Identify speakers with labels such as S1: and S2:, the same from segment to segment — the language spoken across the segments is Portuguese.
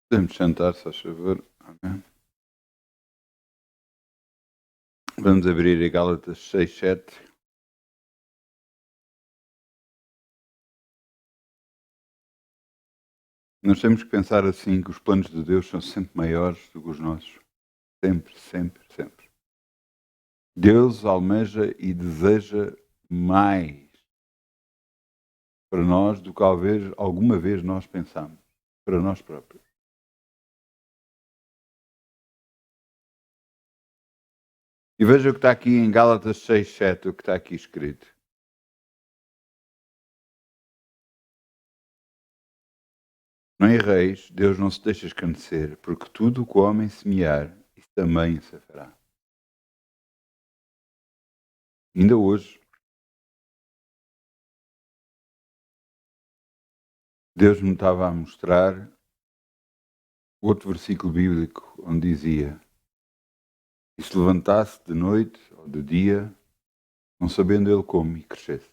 S1: Podemos sentar, se faz favor. Amém. Vamos abrir a Gálatas 6, 7. Nós temos que pensar assim, que os planos de Deus são sempre maiores do que os nossos. Sempre, sempre, sempre. Deus almeja e deseja mais para nós do que alguma vez nós pensamos. Para nós próprios. E veja o que está aqui em Gálatas 6, 7, o que está aqui escrito. Não erreis, Deus não se deixa escarnecer, porque tudo o que o homem semear, isso também se fará. Ainda hoje, Deus me estava a mostrar outro versículo bíblico onde dizia: e se levantasse de noite ou de dia, não sabendo ele como, e crescesse.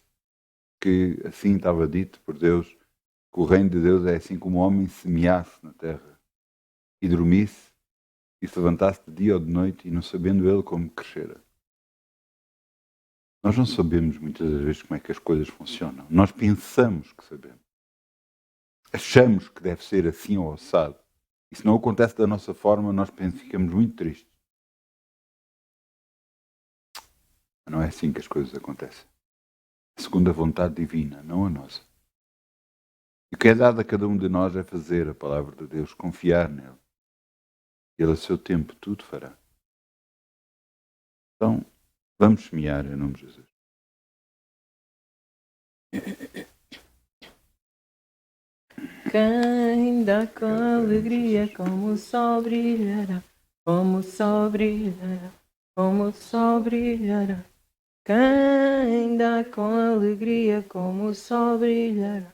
S1: Que assim estava dito por Deus, que o reino de Deus é assim como o homem semeasse na terra e dormisse, e se levantasse de dia ou de noite, e não sabendo ele como crescera. Nós não sabemos muitas das vezes como é que as coisas funcionam. Nós pensamos que sabemos. Achamos que deve ser assim ou assado. E se não acontece da nossa forma, nós ficamos muito tristes. Mas não é assim que as coisas acontecem. Segundo a vontade divina, não a nossa. E o que é dado a cada um de nós é fazer a palavra de Deus, confiar nele. Ele a seu tempo tudo fará. Então, vamos semear em nome de Jesus.
S2: Quem dá com alegria, como o sol brilhará, como o sol brilhará, como o sol brilhará. Quem dá com alegria, como o sol brilhará,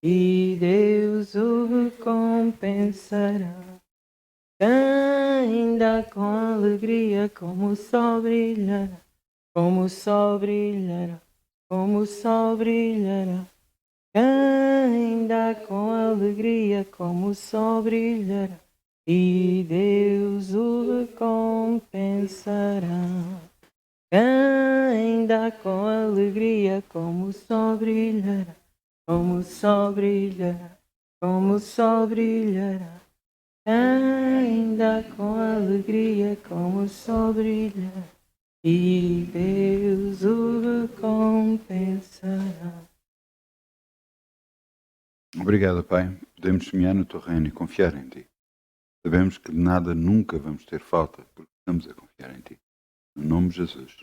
S2: e Deus o recompensará. Quem dá com alegria, como o sol brilhará, como o sol brilhará, como o sol brilhará. Quem dá com alegria, como o sol brilhará, e Deus o recompensará. Quem dá com alegria, como o sol brilhará, como o sol brilhará, como o sol brilhará. Quem dá com alegria, como o sol brilhará, e Deus o recompensará.
S1: Obrigado, Pai. Podemos semear no teu reino e confiar em ti. Sabemos que de nada nunca vamos ter falta, porque estamos a confiar em ti. No nome de Jesus.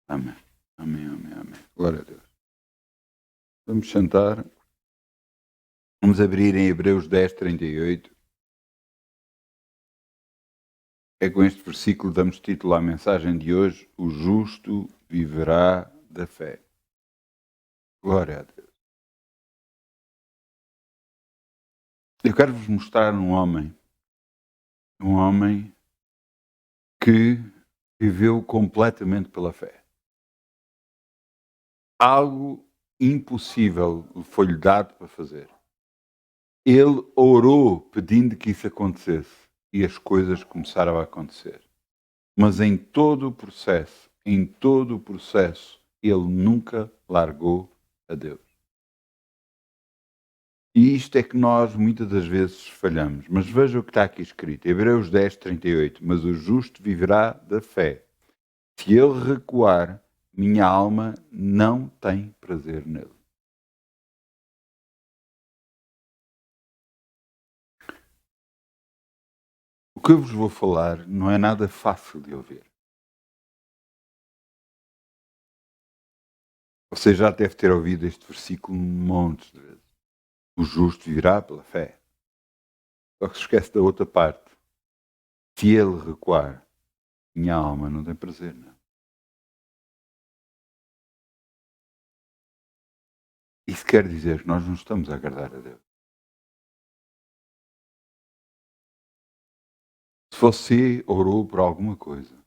S1: Amém. Amém, amém, amém. Glória a Deus. Vamos sentar. Vamos abrir em Hebreus 10, 38. É com este versículo que damos título à mensagem de hoje: o justo viverá da fé. Glória a Deus. Eu quero vos mostrar um homem que viveu completamente pela fé. Algo impossível foi-lhe dado para fazer. Ele orou pedindo que isso acontecesse e as coisas começaram a acontecer. Mas em todo o processo, ele nunca largou a Deus. E isto é que nós muitas das vezes falhamos. Mas veja o que está aqui escrito. Hebreus 10, 38. Mas o justo viverá da fé. Se ele recuar, minha alma não tem prazer nele. O que eu vos vou falar não é nada fácil de ouvir. Você já deve ter ouvido este versículo montes de vezes. O justo viverá pela fé. Só que se esquece da outra parte. Se ele recuar, minha alma não tem prazer nele. Isso quer dizer que nós não estamos a agradar a Deus. Se você orou por alguma coisa,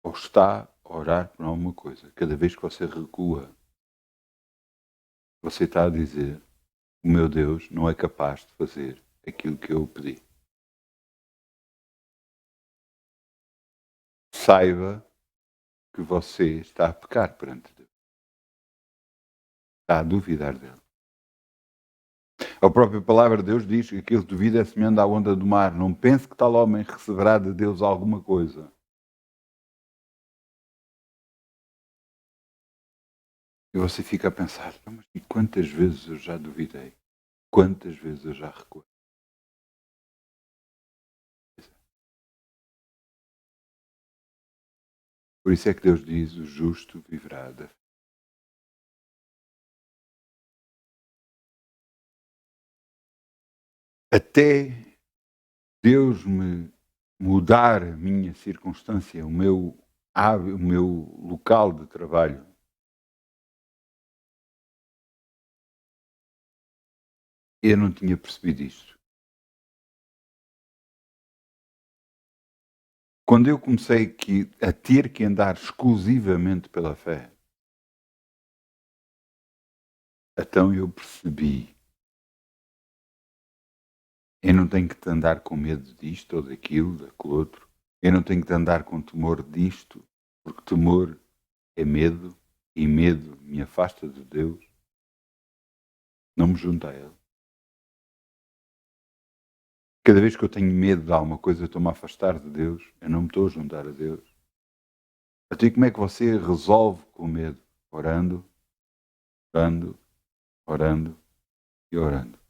S1: ou está a orar por alguma coisa, cada vez que você recua, você está a dizer: o meu Deus não é capaz de fazer aquilo que eu pedi. saiba que você está a pecar perante Deus. Está a duvidar dele. A própria palavra de Deus diz que aquele que duvida é semelhante à onda do mar. Não pense que tal homem receberá de Deus alguma coisa. E você fica a pensar, mas e quantas vezes eu já duvidei? Quantas vezes eu já recuei? Por isso é que Deus diz, o justo viverá da fé. Até Deus me mudar a minha circunstância, o meu local de trabalho, eu não tinha percebido isto. Quando eu comecei a ter que andar exclusivamente pela fé, então eu percebi. Eu não tenho que te andar com medo disto ou daquilo, daquele outro. Eu não tenho que te andar com temor disto, porque temor é medo e medo me afasta de Deus. Não me junta a Ele. Cada vez que eu tenho medo de alguma coisa, eu estou-me a afastar de Deus. Eu não me estou a juntar a Deus. Até como é que você resolve com o medo? Orando, orando, orando e orando.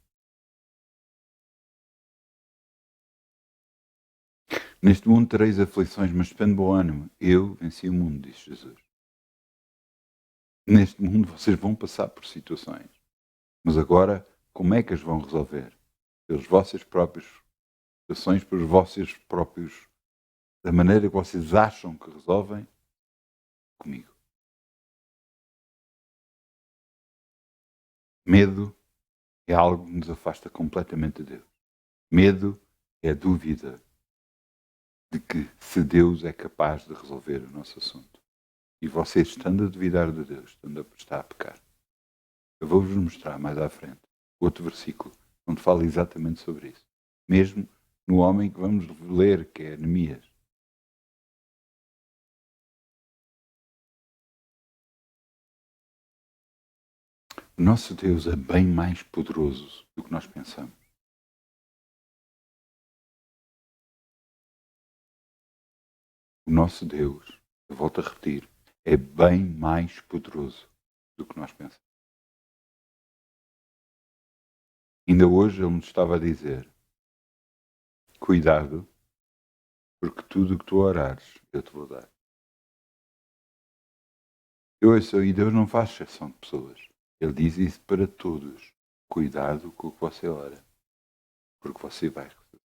S1: Neste mundo tereis aflições, mas depende do bom ânimo. Eu venci o mundo, disse Jesus. Neste mundo vocês vão passar por situações. Mas agora, como é que as vão resolver? Pelos vossos próprios situações, pelos vossos próprios, da maneira que vocês acham que resolvem, comigo. Medo é algo que nos afasta completamente de Deus. Medo é a dúvida de que se Deus é capaz de resolver o nosso assunto. E vocês, estando a duvidar de Deus, está a pecar. Eu vou-vos mostrar mais à frente outro versículo onde fala exatamente sobre isso. Mesmo no homem que vamos ler, que é Neemias. O nosso Deus é bem mais poderoso do que nós pensamos. O nosso Deus, eu volto a repetir, é bem mais poderoso do que nós pensamos. Ainda hoje ele nos estava a dizer, cuidado, porque tudo o que tu orares, eu te vou dar. E Deus não faz exceção de pessoas. Ele diz isso para todos. Cuidado com o que você ora, porque você vai receber.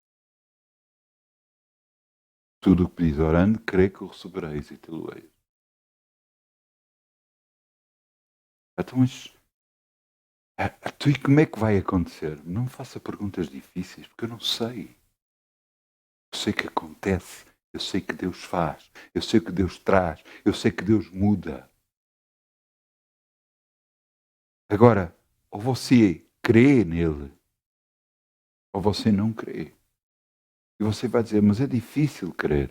S1: Tudo o que pedis orando, crê que o recebereis e te-lo-eis. Então, mas tu, e como é que vai acontecer? Não me faça perguntas difíceis, porque eu não sei. Eu sei que acontece, eu sei que Deus faz, eu sei que Deus traz, eu sei que Deus muda. Agora, ou você crê nele, ou você não crê. E você vai dizer, mas é difícil crer.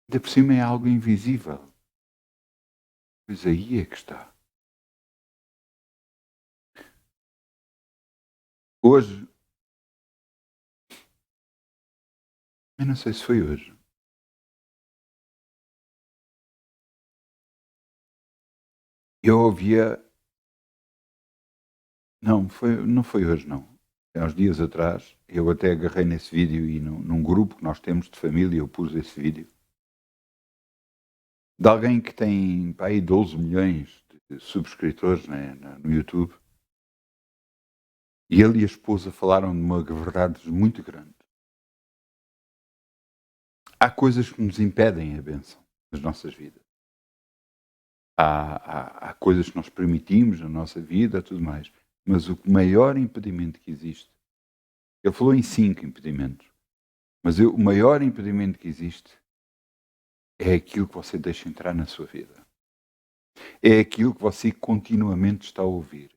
S1: Ainda por cima é algo invisível. Pois aí é que está. Hoje, eu não sei se foi hoje, eu ouvia. Não foi hoje, não. Há uns dias atrás, eu até agarrei nesse vídeo e num grupo que nós temos de família, eu pus esse vídeo. De alguém que tem aí 12 milhões de subscritores, né, no YouTube. E ele e a esposa falaram de uma verdade muito grande. Há coisas que nos impedem a bênção nas nossas vidas. Há coisas que nós permitimos na nossa vida, tudo mais. Mas o maior impedimento que existe, ele falou em 5 impedimentos, mas o maior impedimento que existe é aquilo que você deixa entrar na sua vida. É aquilo que você continuamente está a ouvir.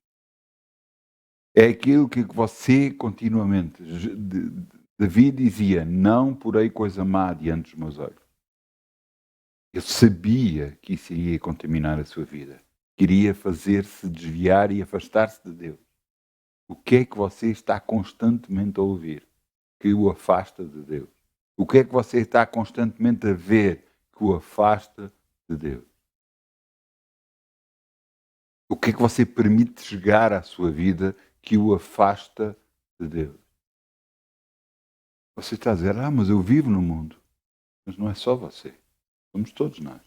S1: É aquilo que você continuamente... Davi dizia, não porei coisa má diante dos meus olhos. Ele sabia que isso iria contaminar a sua vida. Queria fazer-se desviar e afastar-se de Deus. O que é que você está constantemente a ouvir que o afasta de Deus? O que é que você está constantemente a ver que o afasta de Deus? O que é que você permite chegar à sua vida que o afasta de Deus? Você está a dizer, mas eu vivo no mundo. Mas não é só você. Somos todos nós.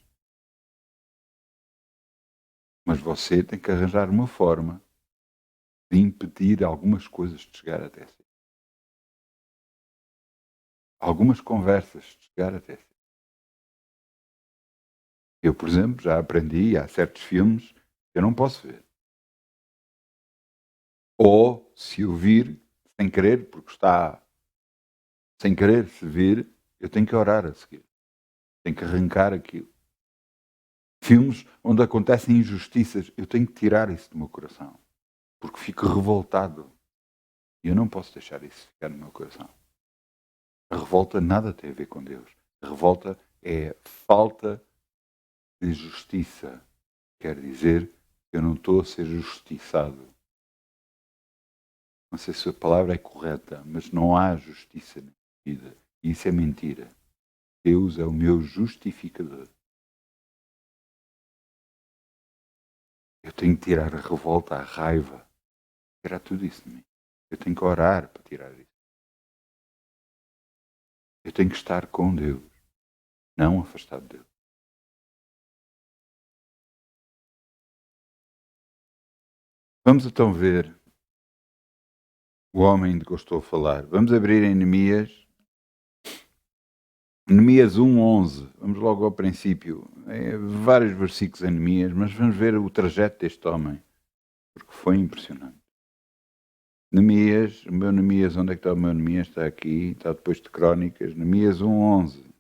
S1: Mas você tem que arranjar uma forma de impedir algumas coisas de chegar até si. Algumas conversas de chegar até si. Eu, por exemplo, já aprendi, há certos filmes que eu não posso ver. Ou, se eu vir, sem querer, porque está sem querer se vir, eu tenho que orar a seguir. Tenho que arrancar aquilo. Filmes onde acontecem injustiças, eu tenho que tirar isso do meu coração. Porque fico revoltado. E eu não posso deixar isso ficar no meu coração. A revolta nada tem a ver com Deus. A revolta é falta de justiça. Quer dizer que eu não estou a ser justiçado. Não sei se a palavra é correta, mas não há justiça na vida. E isso é mentira. Deus é o meu justificador. Eu tenho que tirar a revolta, a raiva. Tirar tudo isso de mim. Eu tenho que orar para tirar isso. Eu tenho que estar com Deus, não afastado de Deus. Vamos então ver o homem de que eu estou a falar. Vamos abrir em Neemias 1:11. Vamos logo ao princípio. Vários versículos em Neemias, mas vamos ver o trajeto deste homem, porque foi impressionante. Neemias, o meu Neemias, onde é que está o meu Neemias? Está aqui, está depois de Crónicas. Neemias 1:11.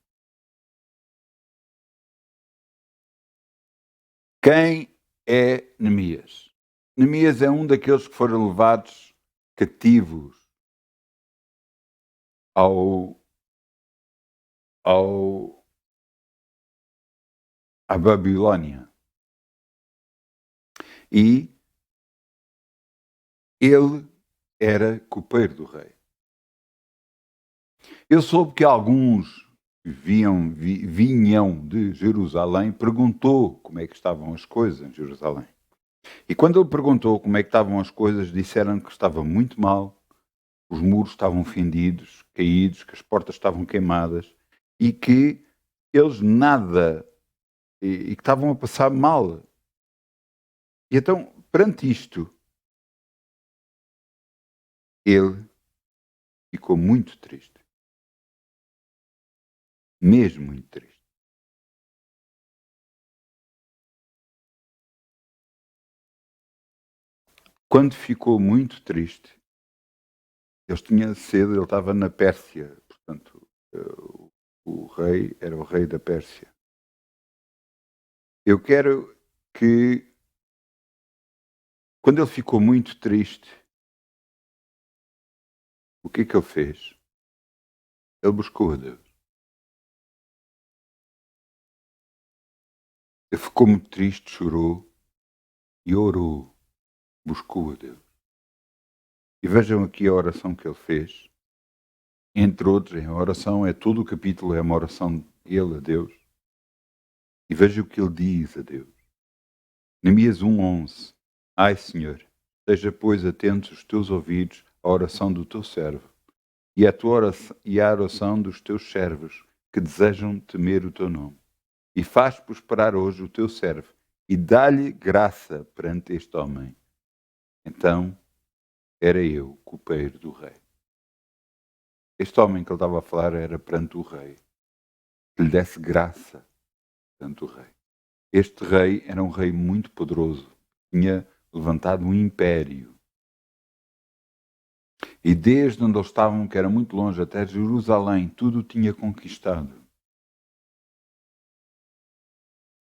S1: Quem é Neemias? Neemias é um daqueles que foram levados cativos à Babilónia. E ele era copeiro do rei. Eu soube que alguns vinham de Jerusalém, perguntou como é que estavam as coisas em Jerusalém. E quando ele perguntou como é que estavam as coisas, disseram que estava muito mal, os muros estavam fendidos, caídos, que as portas estavam queimadas e que eles nada, e que estavam a passar mal. E então, perante isto, ele ficou muito triste. Mesmo muito triste. Quando ficou muito triste, ele tinha cedo, ele estava na Pérsia, portanto, o rei era o rei da Pérsia. Eu quero que, quando ele ficou muito triste, o que é que ele fez? Ele buscou a Deus. Ele ficou muito triste, chorou e orou, buscou a Deus. E vejam aqui a oração que ele fez. Entre outros, a oração é todo o capítulo, é uma oração ele a Deus. E veja o que ele diz a Deus. Neemias 1:11. Ai, Senhor, esteja, pois, atentos os teus ouvidos à oração do teu servo e à oração dos teus servos que desejam temer o teu nome. E faz prosperar hoje o teu servo e dá-lhe graça perante este homem. Então era eu, copeiro do rei. Este homem que ele estava a falar era perante o rei. Que lhe desse graça perante o rei. Este rei era um rei muito poderoso. Tinha levantado um império. E desde onde eles estavam, que era muito longe, até Jerusalém, tudo tinha conquistado.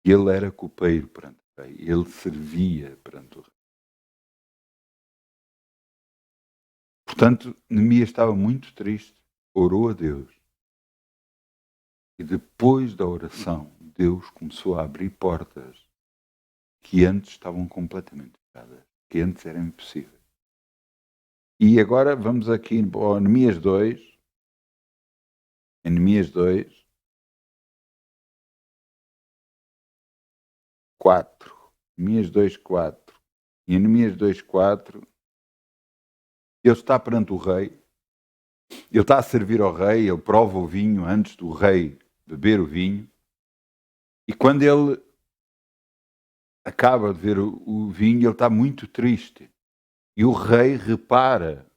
S1: E ele era copeiro perante o rei. Ele servia perante o rei. Portanto, Neemias estava muito triste, orou a Deus. E depois da oração, Deus começou a abrir portas que antes estavam completamente fechadas, que antes eram impossíveis. E agora vamos aqui para Neemias 2. Em Neemias 2, 4. Neemias 2, 4. E em Neemias 2, 4, ele está perante o rei, ele está a servir ao rei, ele prova o vinho antes do rei beber o vinho, e quando ele acaba de ver o vinho, ele está muito triste. E o rei repara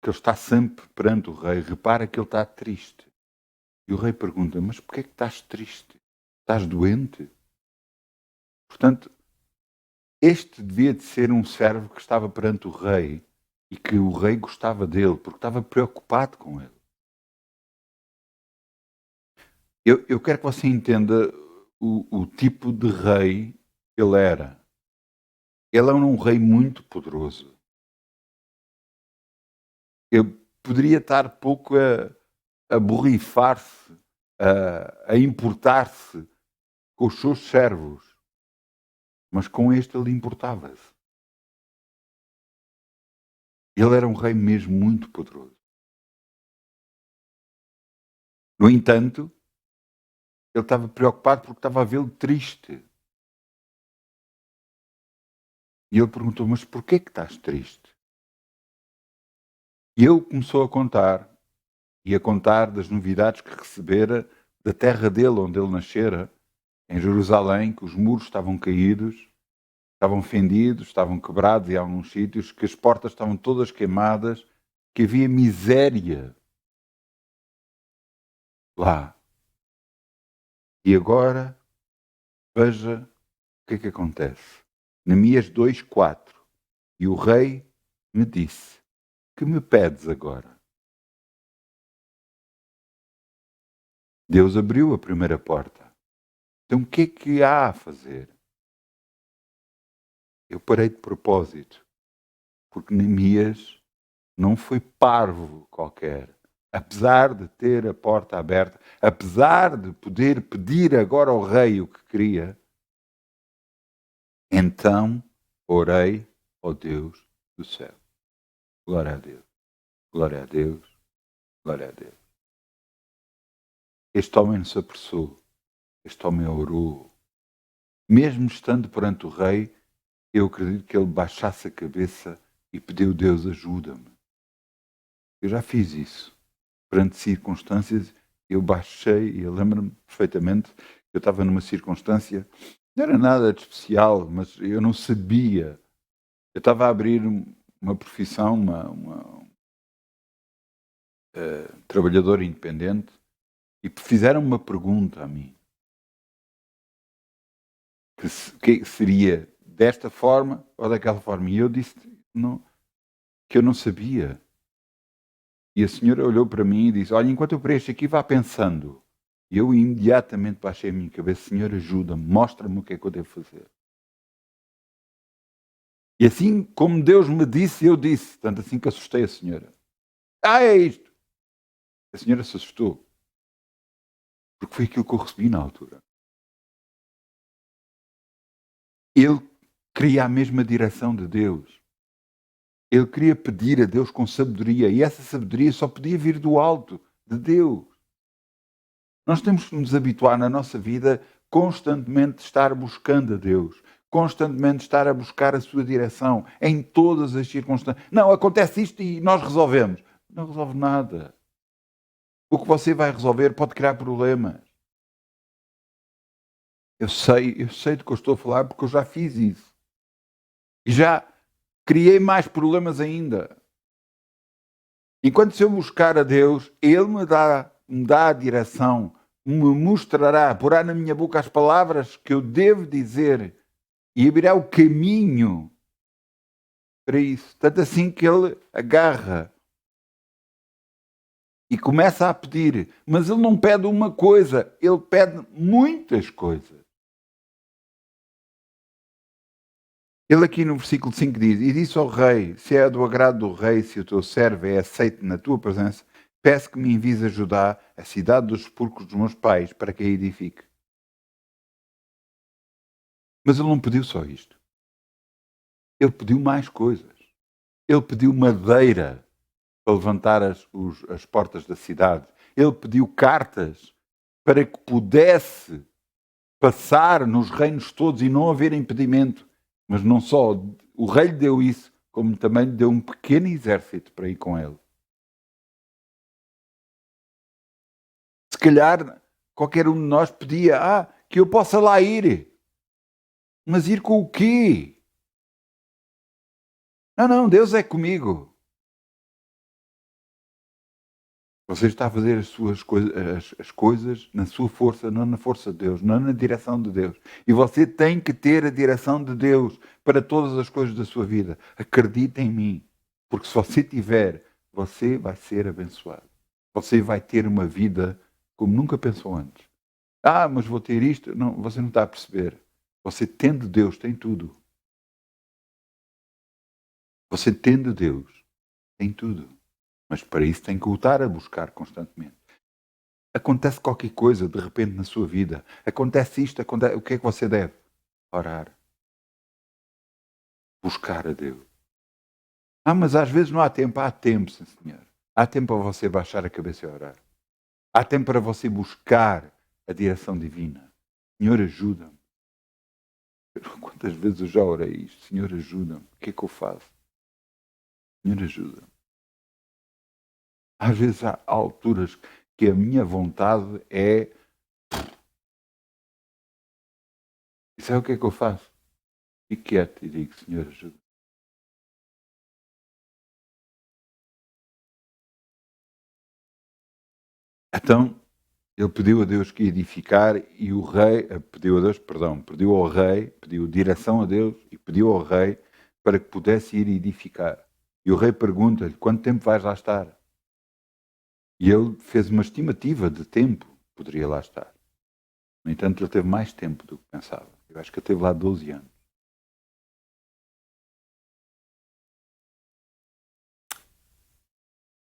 S1: que ele está sempre perante o rei, repara que ele está triste. E o rei pergunta, mas porquê é que estás triste? Estás doente? Portanto, este devia de ser um servo que estava perante o rei e que o rei gostava dele, porque estava preocupado com ele. Eu quero que você entenda o tipo de rei que ele era. Ele era um rei muito poderoso. Ele poderia estar pouco a borrifar-se, a importar-se com os seus servos, mas com este ele importava-se. Ele era um rei mesmo muito poderoso. No entanto, ele estava preocupado porque estava a vê-lo triste. E ele perguntou, mas porquê que estás triste? E ele começou a contar das novidades que recebera da terra dele, onde ele nascera, em Jerusalém, que os muros estavam caídos, estavam fendidos, estavam quebrados em alguns sítios, que as portas estavam todas queimadas, que havia miséria lá. E agora, veja o que é que acontece. Neemias 2:4. E o rei me disse, que me pedes agora? Deus abriu a primeira porta. Então o que é que há a fazer? Eu parei de propósito, porque Neemias não foi parvo qualquer. Apesar de ter a porta aberta, apesar de poder pedir agora ao rei o que queria, então orei ao Deus do céu. Glória a Deus, glória a Deus, glória a Deus. Este homem não se apressou, este homem orou. Mesmo estando perante o rei, eu acredito que ele baixasse a cabeça e pediu, Deus, ajuda-me. Eu já fiz isso. Perante circunstâncias, eu baixei, e eu lembro-me perfeitamente que eu estava numa circunstância, não era nada de especial, mas eu não sabia. Eu estava a abrir uma profissão, trabalhador independente, e fizeram uma pergunta a mim. Que seria desta forma ou daquela forma. E eu disse que eu não sabia. E a senhora olhou para mim e disse, olha, enquanto eu preencho aqui, vá pensando. E eu imediatamente baixei a minha cabeça, Senhor, ajuda-me, mostra-me o que é que eu devo fazer. E assim como Deus me disse, eu disse, tanto assim que assustei a senhora. É isto. A senhora se assustou. Porque foi aquilo que eu recebi na altura. Ele queria a mesma direção de Deus. Ele queria pedir a Deus com sabedoria. E essa sabedoria só podia vir do alto, de Deus. Nós temos que nos habituar na nossa vida constantemente estar buscando a Deus. Constantemente estar a buscar a sua direção em todas as circunstâncias. Não, acontece isto e nós resolvemos. Não resolve nada. O que você vai resolver pode criar problemas. Eu sei do que eu estou a falar porque eu já fiz isso. E já criei mais problemas ainda. Enquanto se eu buscar a Deus, Ele me dá a direção, me mostrará, porá na minha boca as palavras que eu devo dizer e abrirá o caminho para isso. Tanto assim que Ele agarra e começa a pedir. Mas Ele não pede uma coisa, Ele pede muitas coisas. Ele aqui no versículo 5 diz, e disse ao rei, se é do agrado do rei, se o teu servo é aceito na tua presença, peço que me envies a Judá, a cidade dos sepulcros dos meus pais, para que a edifique. Mas ele não pediu só isto. Ele pediu mais coisas. Ele pediu madeira para levantar as portas da cidade. Ele pediu cartas para que pudesse passar nos reinos todos e não haver impedimento. Mas não só o rei lhe deu isso, como também lhe deu um pequeno exército para ir com ele. Se calhar qualquer um de nós pedia, que eu possa lá ir. Mas ir com o quê? Não, Deus é comigo. Você está a fazer as coisas na sua força, não na força de Deus, não na direção de Deus. E você tem que ter a direção de Deus para todas as coisas da sua vida. Acredite em mim, porque se você tiver, você vai ser abençoado. Você vai ter uma vida como nunca pensou antes. Mas vou ter isto. Não, você não está a perceber. Você tendo Deus, tem tudo. Você tendo Deus, tem tudo. Mas para isso tem que lutar a buscar constantemente. Acontece qualquer coisa de repente na sua vida. Acontece isto, o que é que você deve? Orar. Buscar a Deus. Mas às vezes não há tempo. Há tempo, sim senhor. Há tempo para você baixar a cabeça e orar. Há tempo para você buscar a direção divina. Senhor, ajuda-me. Quantas vezes eu já orei isto? Senhor, ajuda-me. O que é que eu faço? Senhor, ajuda-me. Às vezes há alturas que a minha vontade é... E sabe o que é que eu faço? Fico quieto e digo, Senhor, ajuda. Então, ele pediu a Deus que ia edificar e o rei, pediu ao rei, pediu direção a Deus e pediu ao rei para que pudesse ir edificar. E o rei pergunta-lhe, quanto tempo vais lá estar? E ele fez uma estimativa de tempo que poderia lá estar. No entanto, ele teve mais tempo do que pensava. Eu acho que ele teve lá 12 anos.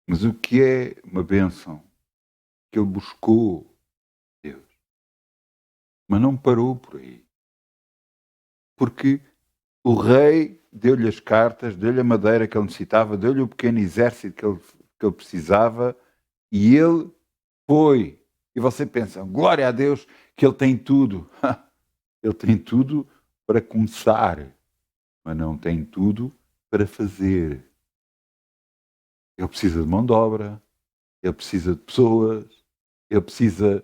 S1: Mas o que é uma bênção? Que ele buscou Deus. Mas não parou por aí. Porque o rei deu-lhe as cartas, deu-lhe a madeira que ele necessitava, deu-lhe o pequeno exército que ele precisava e ele foi. E você pensa, glória a Deus que ele tem tudo. Ele tem tudo para começar, mas não tem tudo para fazer. Ele precisa de mão de obra, ele precisa de pessoas, ele precisa...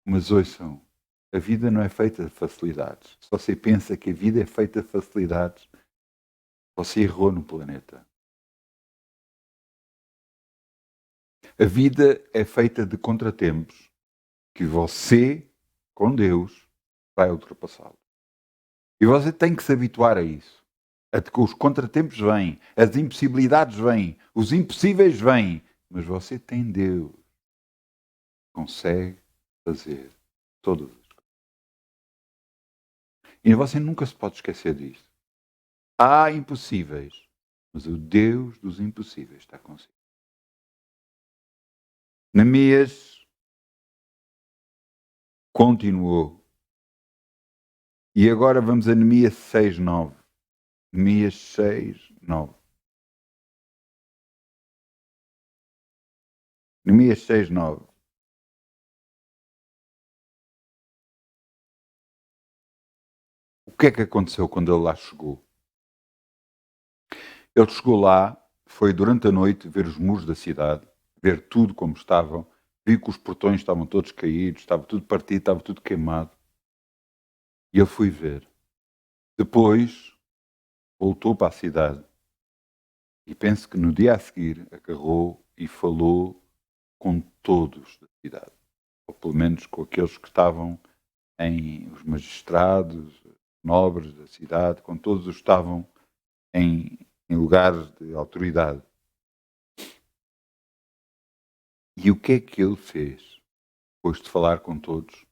S1: Mas ouçam, a vida não é feita de facilidades. Se você pensa que a vida é feita de facilidades, você errou no planeta. A vida é feita de contratempos que você, com Deus, vai ultrapassá-lo. E você tem que se habituar a isso. A que os contratempos vêm, as impossibilidades vêm, os impossíveis vêm, mas você tem Deus. Consegue fazer todas as coisas. E você nunca se pode esquecer disso. Há impossíveis, mas o Deus dos impossíveis está consigo. Neemias continuou. E agora vamos a Neemias 6:9. Neemias 6:9. Neemias 6:9. O que é que aconteceu quando ele lá chegou? Ele chegou lá, foi durante a noite ver os muros da cidade, ver tudo como estavam, viu que os portões estavam todos caídos, estava tudo partido, estava tudo queimado. E ele foi ver. Depois voltou para a cidade e penso que no dia a seguir agarrou e falou com todos da cidade, ou pelo menos com aqueles que estavam os magistrados, nobres da cidade, com todos os que estavam em lugares de autoridade. E o que é que ele fez? Depois de falar com todos,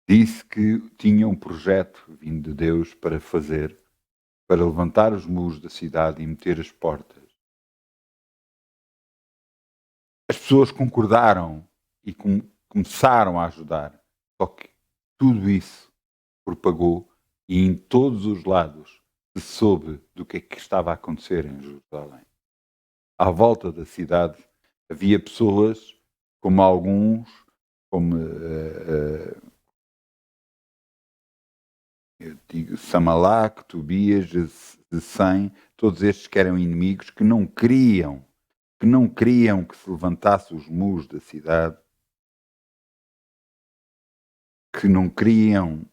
S1: disse que tinha um projeto vindo de Deus para fazer, para levantar os muros da cidade e meter as portas. As pessoas concordaram e começaram a ajudar. Só que tudo isso propagou e em todos os lados se soube do que é que estava a acontecer em Jerusalém. À volta da cidade havia pessoas, como alguns, como eu digo, Samalaque, Tobias, Gesem, todos estes que eram inimigos, que não queriam que se levantasse os muros da cidade, que não queriam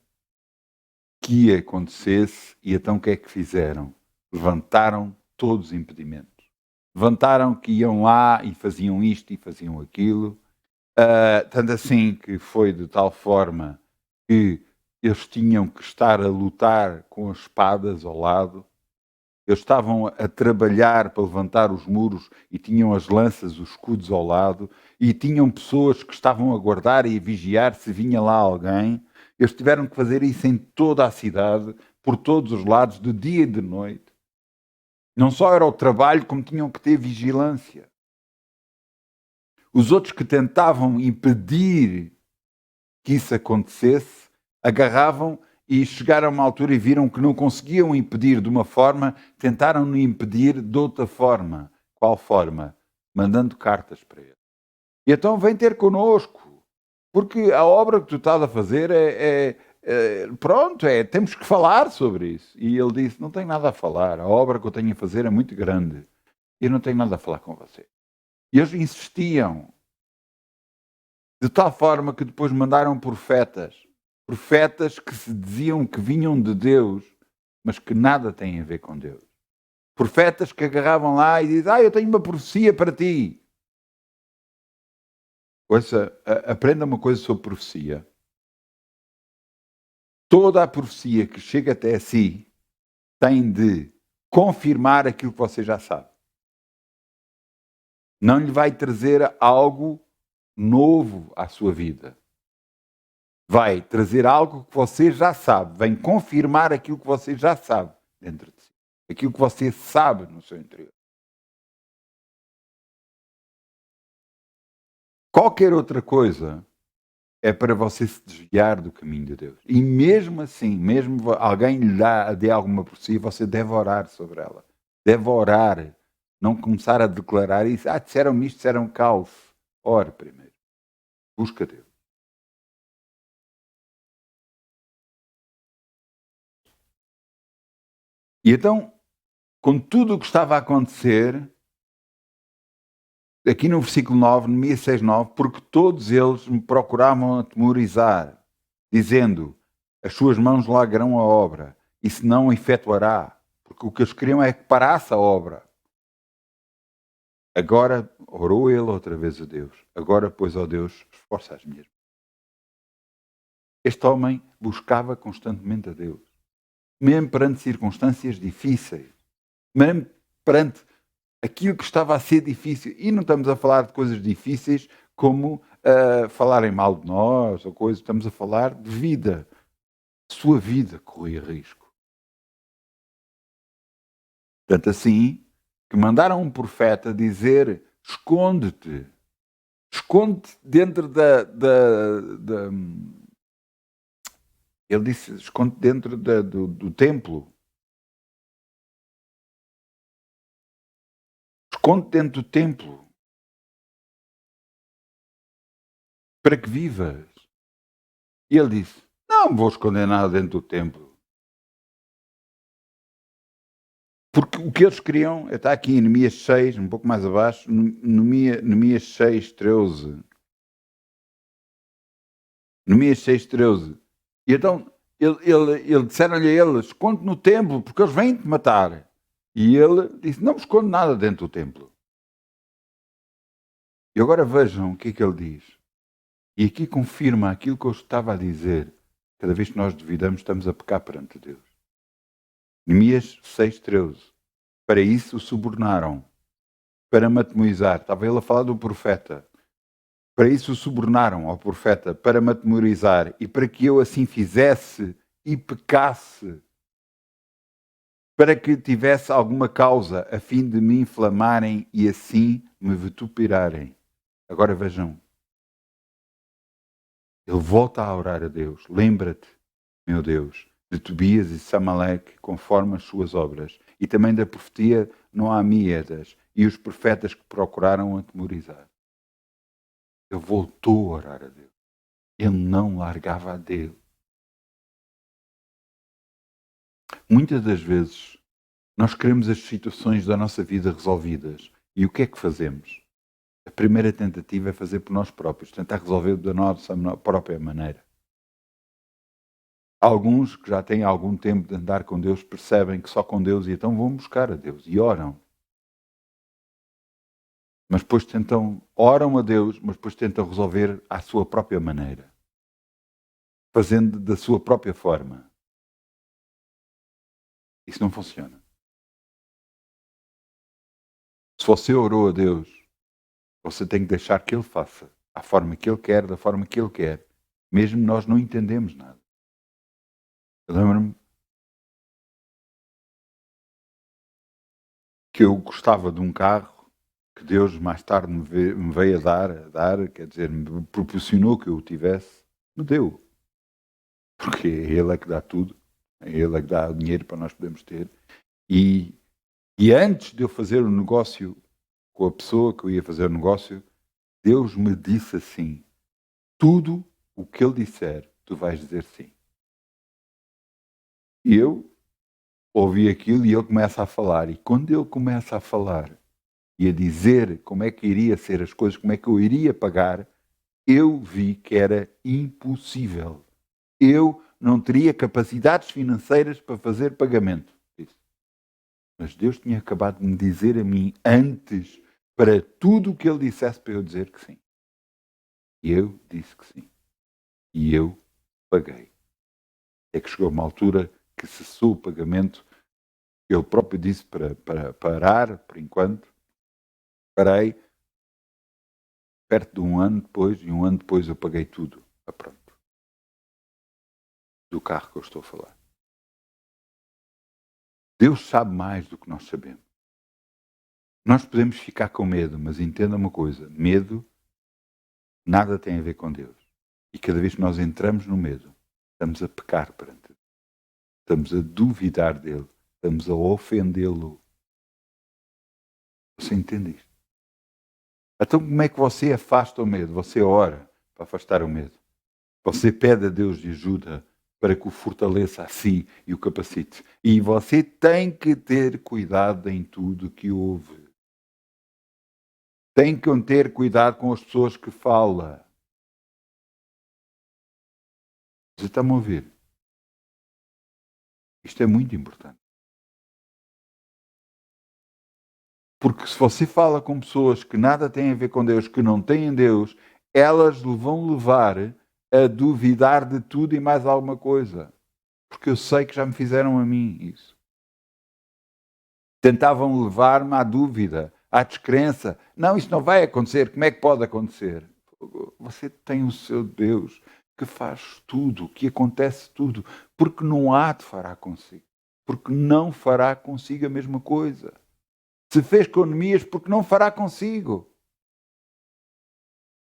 S1: que acontecesse, e então o que é que fizeram? Levantaram todos os impedimentos. Levantaram que iam lá e faziam isto e faziam aquilo, tanto assim que foi de tal forma que eles tinham que estar a lutar com as espadas ao lado. Eles estavam a trabalhar para levantar os muros e tinham as lanças, os escudos ao lado, e tinham pessoas que estavam a guardar e a vigiar se vinha lá alguém. Eles tiveram que fazer isso em toda a cidade, por todos os lados, de dia e de noite. Não só era o trabalho, como tinham que ter vigilância. Os outros que tentavam impedir que isso acontecesse, agarravam e chegaram a uma altura e viram que não conseguiam impedir de uma forma, tentaram impedir de outra forma. Qual forma? Mandando cartas para ele. E então vem ter connosco, porque a obra que tu estás a fazer temos que falar sobre isso. E ele disse, não tenho nada a falar, a obra que eu tenho a fazer é muito grande, eu não tenho nada a falar com você. E eles insistiam, de tal forma que depois mandaram profetas que se diziam que vinham de Deus, mas que nada têm a ver com Deus. Profetas que agarravam lá e diziam, eu tenho uma profecia para ti. Ouça, aprenda uma coisa sobre profecia. Toda a profecia que chega até si tem de confirmar aquilo que você já sabe. Não lhe vai trazer algo novo à sua vida. Vai trazer algo que você já sabe, vem confirmar aquilo que você já sabe dentro de si, aquilo que você sabe no seu interior. Qualquer outra coisa é para você se desviar do caminho de Deus. E mesmo assim, mesmo alguém lhe dê alguma profecia, você deve orar sobre ela. Deve orar, não começar a declarar isso. Disseram-me isto, disseram caos. Ore primeiro. Busca Deus. E então, com tudo o que estava a acontecer, aqui no versículo 9, Neemias 6:9, porque todos eles me procuravam atemorizar, dizendo, as suas mãos largarão a obra, e se não efetuará, porque o que eles queriam é que parasse a obra. Agora, orou ele outra vez a Deus, agora, pois, ó Deus, esforça as minhas mãos. Este homem buscava constantemente a Deus, mesmo perante circunstâncias difíceis, mesmo perante aquilo que estava a ser difícil. E não estamos a falar de coisas difíceis como falarem mal de nós ou coisas, estamos a falar de vida. Sua vida corria risco. Tanto assim que mandaram um profeta dizer: esconde-te dentro ele disse, esconde dentro do templo. Esconde dentro do templo. Para que vivas. E ele disse, não vou esconder nada dentro do templo. Porque o que eles queriam, está aqui em Neemias 6, um pouco mais abaixo, Neemias 6, 13. Neemias 6, 13. E então, ele disseram-lhe a ele, esconde no templo, porque eles vêm te matar. E ele disse, não me esconde nada dentro do templo. E agora vejam o que é que ele diz. E aqui confirma aquilo que eu estava a dizer. Cada vez que nós duvidamos, estamos a pecar perante Deus. Neemias 6,13. Para isso o subornaram, para me atemorizar. Estava ele a falar do profeta. Para isso o subornaram ao profeta, para me atemorizar, e para que eu assim fizesse e pecasse, para que tivesse alguma causa, a fim de me inflamarem e assim me vitupirarem. Agora vejam. Ele volta a orar a Deus. Lembra-te meu Deus, de Tobias e Samaleque, conforme as suas obras, e também da profetia Noamíadas e os profetas que procuraram atemorizar. Ele voltou a orar a Deus. Ele não largava a Deus. Muitas das vezes, nós queremos as situações da nossa vida resolvidas. E o que é que fazemos? A primeira tentativa é fazer por nós próprios, tentar resolver da nossa própria maneira. Alguns que já têm algum tempo de andar com Deus percebem que só com Deus, e então vão buscar a Deus e oram. Mas depois oram a Deus, mas depois tentam resolver à sua própria maneira, fazendo da sua própria forma. Isso não funciona. Se você orou a Deus, você tem que deixar que Ele faça, à forma que Ele quer, da forma que Ele quer, mesmo nós não entendemos nada. Eu lembro-me que eu gostava de um carro que Deus mais tarde me veio a dar, quer dizer, me proporcionou que eu o tivesse, me deu. Porque Ele é que dá tudo, Ele é que dá o dinheiro para nós podermos ter. E antes de eu fazer o negócio com a pessoa que eu ia fazer o negócio, Deus me disse assim: tudo o que Ele disser, tu vais dizer sim. E eu ouvi aquilo e Ele começa a falar. E quando Ele começa a falar e a dizer como é que iria ser as coisas, como é que eu iria pagar, eu vi que era impossível. Eu não teria capacidades financeiras para fazer pagamento disso. Mas Deus tinha acabado de me dizer a mim antes, para tudo o que Ele dissesse, para eu dizer que sim. E eu disse que sim. E eu paguei. É que chegou uma altura que cessou o pagamento. Ele próprio disse para parar, por enquanto. Parei. Perto de um ano depois, e um ano depois eu paguei tudo. Pronto. Do carro que eu estou a falar. Deus sabe mais do que nós sabemos. Nós podemos ficar com medo, mas entenda uma coisa: medo nada tem a ver com Deus. E cada vez que nós entramos no medo, estamos a pecar perante Deus. Estamos a duvidar dele. Estamos a ofendê-lo. Você entende isto? Então como é que você afasta o medo? Você ora para afastar o medo. Você pede a Deus de ajuda para que o fortaleça a si e o capacite. E você tem que ter cuidado em tudo que ouve. Tem que ter cuidado com as pessoas que fala. Você está-me a ouvir? Isto é muito importante. Porque se você fala com pessoas que nada têm a ver com Deus, que não têm Deus, elas vão levar a duvidar de tudo e mais alguma coisa. Porque eu sei que já me fizeram a mim isso. Tentavam levar-me à dúvida, à descrença. Não, isso não vai acontecer. Como é que pode acontecer? Você tem o seu Deus que faz tudo, que acontece tudo, porque não há de fará consigo. Porque não fará consigo a mesma coisa. Se fez com Neemias, porque não fará consigo.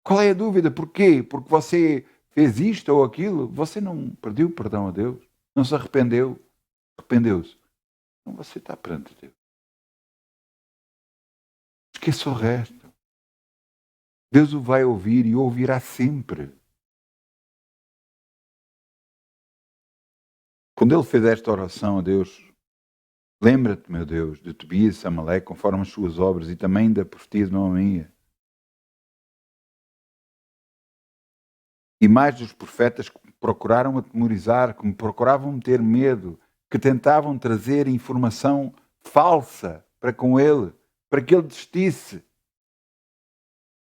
S1: Qual é a dúvida? Porquê? Porque você fez isto ou aquilo? Você não perdeu perdão a Deus? Não se arrependeu? Arrependeu-se? Então você está perante Deus. Esqueça o resto. Deus o vai ouvir e o ouvirá sempre. Quando ele fez esta oração a Deus, lembra-te, meu Deus, de Tobias e Samaleque, conforme as suas obras, e também da profetia de Noamia. E mais dos profetas que procuraram atemorizar, que me procuravam meter medo, que tentavam trazer informação falsa para com ele, para que ele desistisse.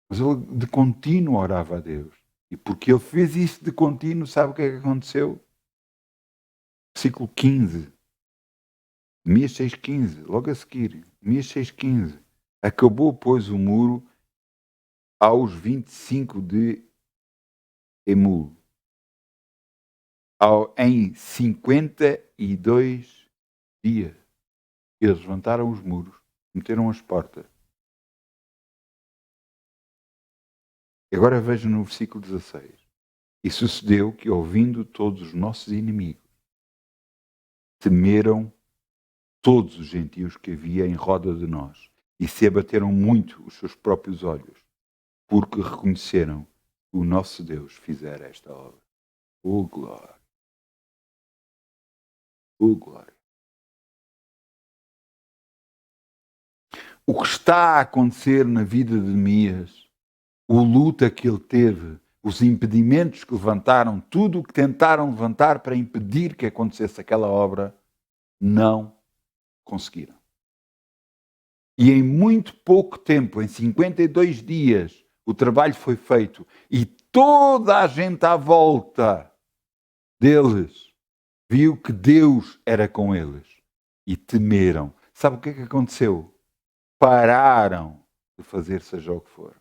S1: Mas ele de contínuo orava a Deus. E porque ele fez isso de contínuo, sabe o que é que aconteceu? Versículo 15. Neemias 6,15, logo a seguir. Neemias 6,15. Acabou, pois, o muro aos 25 de Emul. Em 52 dias. Eles levantaram os muros, meteram as portas. E agora veja no versículo 16. E sucedeu que, ouvindo todos os nossos inimigos, temeram todos os gentios que havia em roda de nós, e se abateram muito os seus próprios olhos, porque reconheceram que o nosso Deus fizera esta obra. Oh glória! Oh glória! O que está a acontecer na vida de Neemias, o luta que ele teve, os impedimentos que levantaram, tudo o que tentaram levantar para impedir que acontecesse aquela obra, não conseguiram. E em muito pouco tempo, em 52 dias, o trabalho foi feito e toda a gente à volta deles viu que Deus era com eles e temeram. Sabe o que é que aconteceu? Pararam de fazer seja o que for.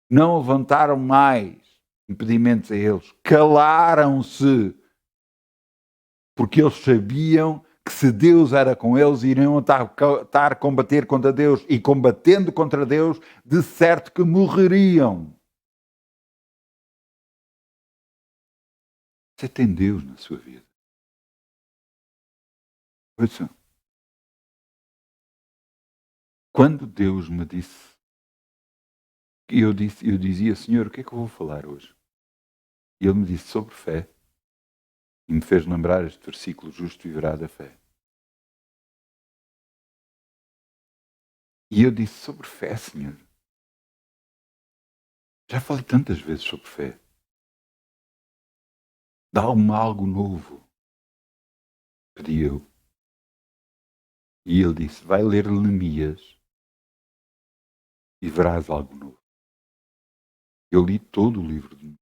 S1: Não levantaram mais impedimentos a eles. Calaram-se. Porque eles sabiam que se Deus era com eles, iriam estar a combater contra Deus. E combatendo contra Deus, de certo que morreriam. Você tem Deus na sua vida. Ouça. Quando Deus me disse, eu dizia, Senhor, o que é que eu vou falar hoje? E Ele me disse sobre fé. E me fez lembrar este versículo, justo viverá da fé. E eu disse, sobre fé, Senhor. Já falei tantas vezes sobre fé. Dá-me algo novo. Pedi eu. E ele disse, vai ler Neemias e verás algo novo. Eu li todo o livro de Neemias.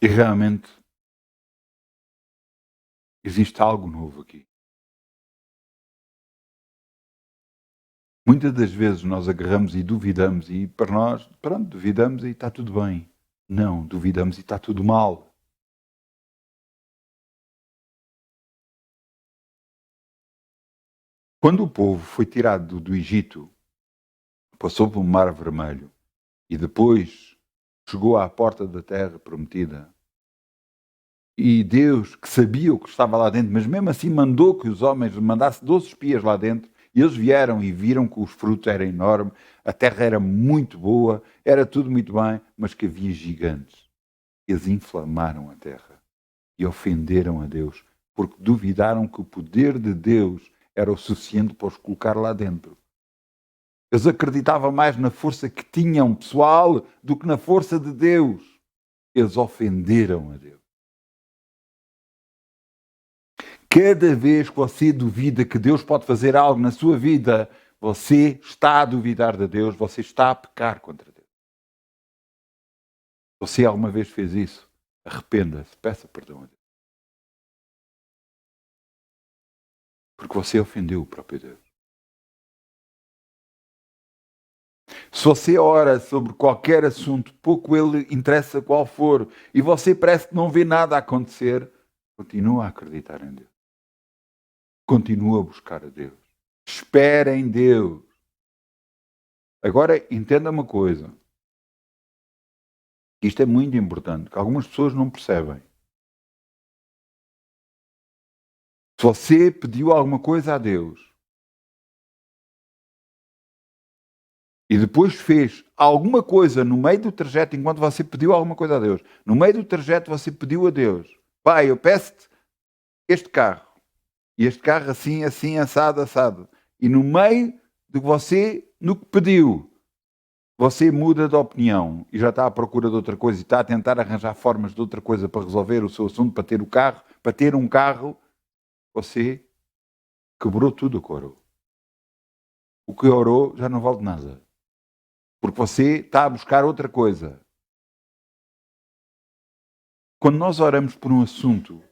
S1: E realmente existe algo novo aqui. Muitas das vezes nós agarramos e duvidamos e para nós, pronto, duvidamos e está tudo bem. Não, duvidamos e está tudo mal. Quando o povo foi tirado do Egito, passou pelo Mar Vermelho e depois chegou à porta da terra prometida. E Deus, que sabia o que estava lá dentro, mas mesmo assim mandou que os homens mandassem 12 espias lá dentro, e eles vieram e viram que os frutos eram enormes, a terra era muito boa, era tudo muito bem, mas que havia gigantes. Eles inflamaram a terra e ofenderam a Deus, porque duvidaram que o poder de Deus era o suficiente para os colocar lá dentro. Eles acreditavam mais na força que tinham pessoal do que na força de Deus. Eles ofenderam a Deus. Cada vez que você duvida que Deus pode fazer algo na sua vida, você está a duvidar de Deus, você está a pecar contra Deus. Você alguma vez fez isso? Arrependa-se, peça perdão a Deus. Porque você ofendeu o próprio Deus. Se você ora sobre qualquer assunto, pouco ele interessa qual for, e você parece que não vê nada acontecer, continua a acreditar em Deus. Continua a buscar a Deus. Espera em Deus. Agora, entenda uma coisa. Isto é muito importante, que algumas pessoas não percebem. Se você pediu alguma coisa a Deus e depois fez alguma coisa no meio do trajeto, enquanto você pediu alguma coisa a Deus, no meio do trajeto você pediu a Deus, Pai, eu peço-te este carro, e este carro assim, assim, assado, assado. E no meio de você, no que pediu, você muda de opinião e já está à procura de outra coisa e está a tentar arranjar formas de outra coisa para resolver o seu assunto, para ter o carro, para ter um carro, você quebrou tudo o que orou. O que orou já não vale nada. Porque você está a buscar outra coisa. Quando nós oramos por um assunto,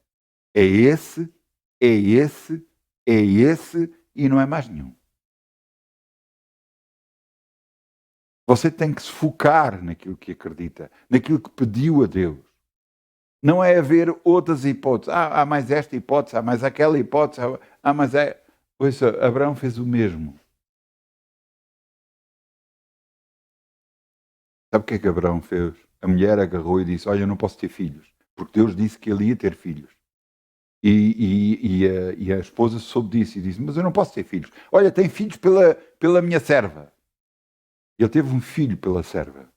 S1: é esse, é esse, é esse e não é mais nenhum. Você tem que se focar naquilo que acredita, naquilo que pediu a Deus. Não é haver outras hipóteses. Há mais esta hipótese, há mais aquela hipótese, há mais... Ouça, Abraão fez o mesmo. Sabe o que é que Abraão fez? A mulher agarrou e disse, olha, eu não posso ter filhos, porque Deus disse que ele ia ter filhos. E a esposa soube disso e disse, mas eu não posso ter filhos. Olha, tem filhos pela minha serva. Ele teve um filho pela serva.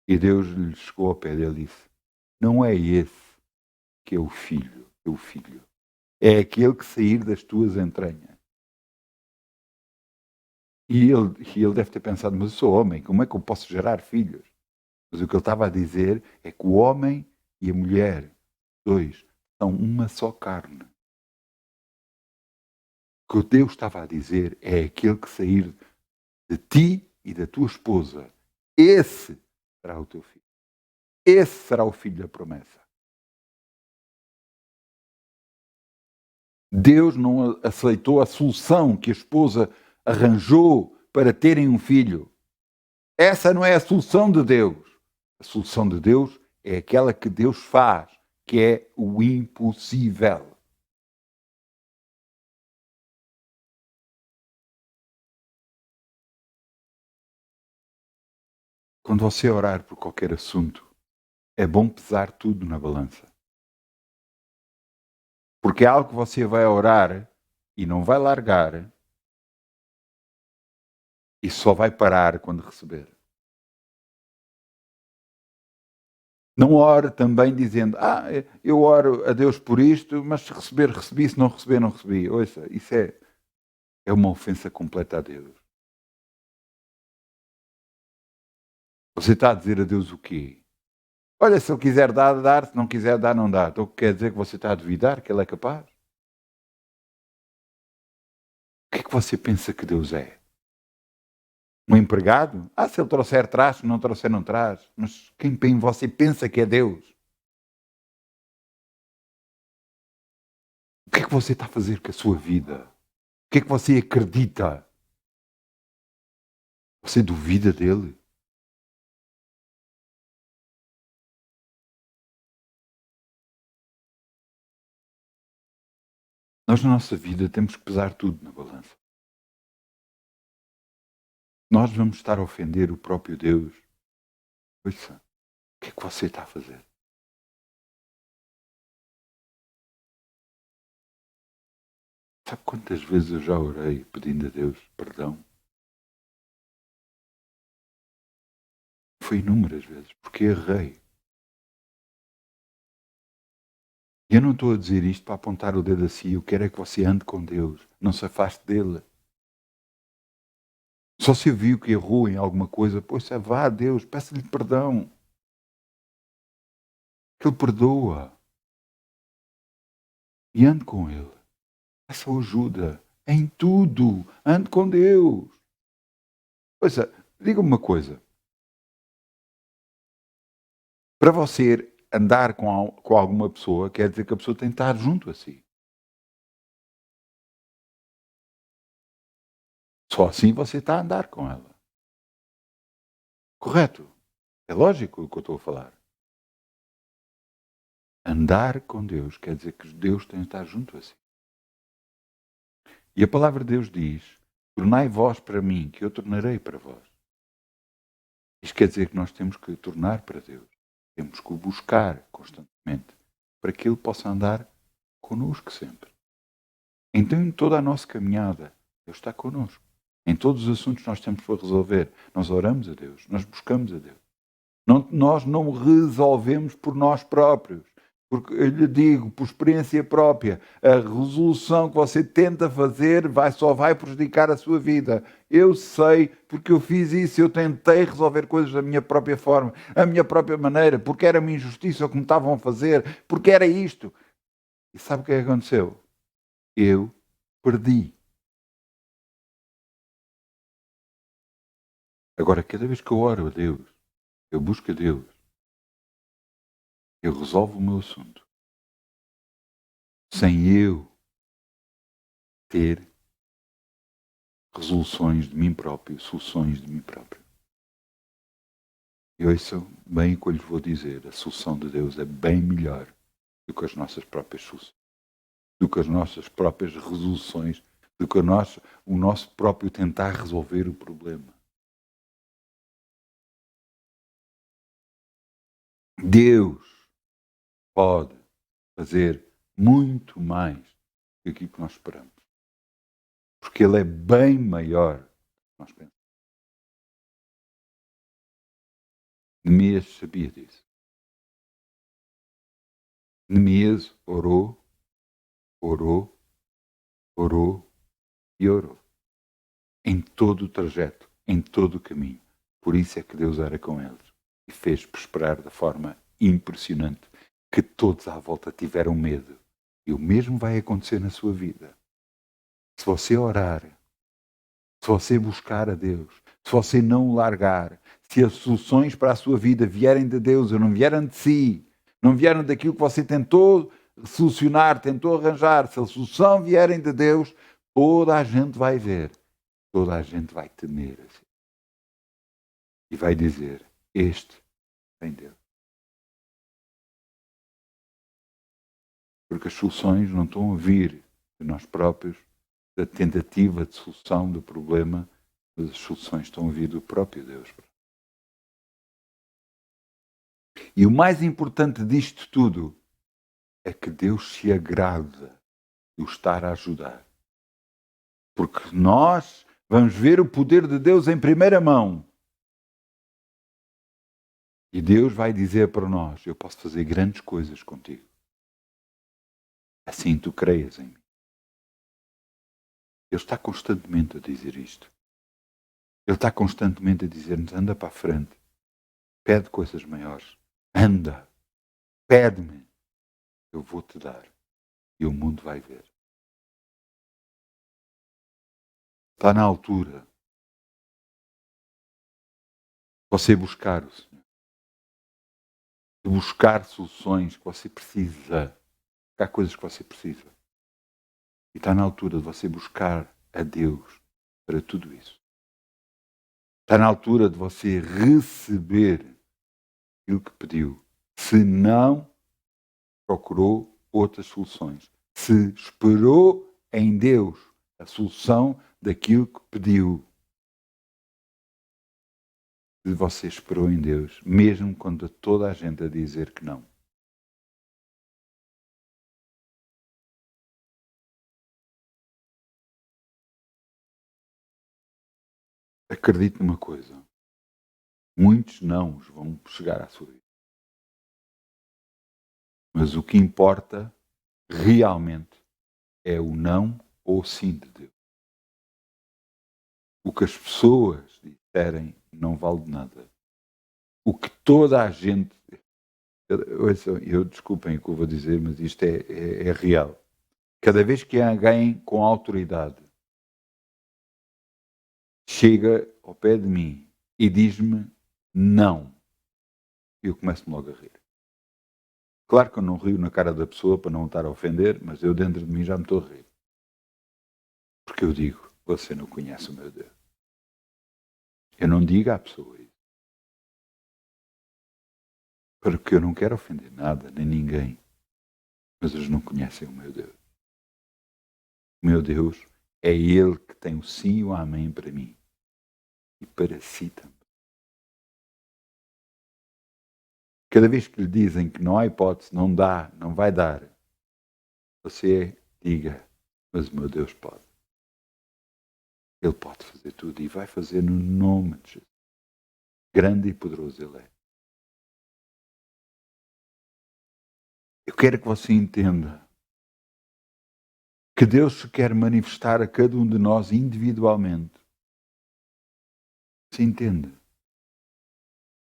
S1: E Deus lhe chegou ao pé dele e disse, não é esse que é o filho, é aquele que sair das tuas entranhas. E ele deve ter pensado, mas eu sou homem, como é que eu posso gerar filhos? Mas o que ele estava a dizer é que o homem e a mulher, dois, são uma só carne. O que Deus estava a dizer é aquele que sair de ti e da tua esposa, esse será o teu filho. Esse será o filho da promessa. Deus não aceitou a solução que a esposa arranjou para terem um filho. Essa não é a solução de Deus. A solução de Deus é aquela que Deus faz, que é o impossível. Quando você orar por qualquer assunto, é bom pesar tudo na balança. Porque é algo que você vai orar e não vai largar e só vai parar quando receber. Não ore também dizendo, eu oro a Deus por isto, mas se receber, recebi, se não receber, não recebi. Ouça, isso é uma ofensa completa a Deus. Você está a dizer a Deus o quê? Olha, se Ele quiser dar, dar, se não quiser dar, não dá. Então quer dizer que você está a duvidar que Ele é capaz? O que é que você pensa que Deus é? Um empregado? Se Ele trouxer, traz, se não trouxer, não traz. Mas quem você pensa que é Deus? O que é que você está a fazer com a sua vida? O que é que você acredita? Você duvida dele? Nós, na nossa vida, temos que pesar tudo na balança. Nós vamos estar a ofender o próprio Deus. Ouça, o que é que você está a fazer? Sabe quantas vezes eu já orei pedindo a Deus perdão? Foi inúmeras vezes, porque errei. E eu não estou a dizer isto para apontar o dedo a si. Eu quero é que você ande com Deus. Não se afaste dele. Só se viu que errou em alguma coisa, pois vá a Deus, peça-lhe perdão. Que Ele perdoa. E ande com Ele. Peça ajuda em tudo. Ande com Deus. Ouça, diga-me uma coisa. Para você andar com alguma pessoa, quer dizer que a pessoa tem que estar junto a si. Só assim você está a andar com ela. Correto? É lógico o que eu estou a falar. Andar com Deus quer dizer que Deus tem que estar junto a si. E a palavra de Deus diz, tornai vós para mim, que eu tornarei para vós. Isto quer dizer que nós temos que tornar para Deus. Temos que o buscar constantemente, para que Ele possa andar connosco sempre. Então, em toda a nossa caminhada, Deus está connosco. Em todos os assuntos que nós temos para resolver, nós oramos a Deus, nós buscamos a Deus. Nós não resolvemos por nós próprios. Porque eu lhe digo, por experiência própria, a resolução que você tenta fazer só vai prejudicar a sua vida. Eu sei, porque eu fiz isso, eu tentei resolver coisas da minha própria forma, a minha própria maneira, porque era uma injustiça o que me estavam a fazer, porque era isto. E sabe o que é que aconteceu? Eu perdi. Agora, cada vez que eu oro a Deus, eu busco a Deus, eu resolvo o meu assunto, sem eu ter resoluções de mim próprio, soluções de mim próprio. E ouçam bem o que eu lhes vou dizer, a solução de Deus é bem melhor do que as nossas próprias soluções, do que as nossas próprias resoluções, do que o nosso próprio tentar resolver o problema. Deus pode fazer muito mais do que aquilo que nós esperamos. Porque Ele é bem maior do que nós pensamos. Neemias sabia disso. Neemias orou e orou. Em todo o trajeto, em todo o caminho. Por isso é que Deus era com eles e fez prosperar da forma impressionante que todos à volta tiveram medo. E o mesmo vai acontecer na sua vida. Se você orar, se você buscar a Deus, se você não o largar, se as soluções para a sua vida vierem de Deus ou não vierem de si, não vierem daquilo que você tentou solucionar, tentou arranjar, se a solução vierem de Deus, toda a gente vai ver, toda a gente vai temer assim. E vai dizer, este vem Deus. Porque as soluções não estão a vir de nós próprios, da tentativa de solução do problema, mas as soluções estão a vir do próprio Deus. E o mais importante disto tudo é que Deus se agrada de o estar a ajudar. Porque nós vamos ver o poder de Deus em primeira mão. E Deus vai dizer para nós, eu posso fazer grandes coisas contigo. Assim tu creias em mim. Ele está constantemente a dizer isto. Ele está constantemente a dizer-nos, anda para a frente. Pede coisas maiores. Anda. Pede-me. Eu vou-te dar. E o mundo vai ver. Está na altura. Você buscar o Senhor. De buscar soluções que você precisa. Buscar coisas que você precisa. E está na altura de você buscar a Deus para tudo isso. Está na altura de você receber aquilo que pediu. Se não procurou outras soluções. Se esperou em Deus a solução daquilo que pediu. Se você esperou em Deus, mesmo quando toda a gente a dizer que não. Acredite numa coisa. Muitos não vão chegar à sua vida. Mas o que importa realmente é o não ou o sim de Deus. O que as pessoas disserem não vale de nada. O que toda a gente... Eu desculpem o que eu vou dizer, mas isto é real. Cada vez que alguém com autoridade chega ao pé de mim e diz-me não, eu começo-me logo a rir. Claro que eu não rio na cara da pessoa para não estar a ofender, mas eu dentro de mim já me estou a rir. Porque eu digo, você não conhece o meu Deus. Eu não digo à pessoa isso. Porque eu não quero ofender nada, nem ninguém. Mas eles não conhecem o meu Deus. O meu Deus é Ele que tem o sim e o amém para mim. E para si também. Cada vez que lhe dizem que não há hipótese, não dá, não vai dar, você diga, mas o meu Deus pode. Ele pode fazer tudo e vai fazer no nome de Jesus. Grande e poderoso Ele é. Eu quero que você entenda que Deus se quer manifestar a cada um de nós individualmente. Se entende?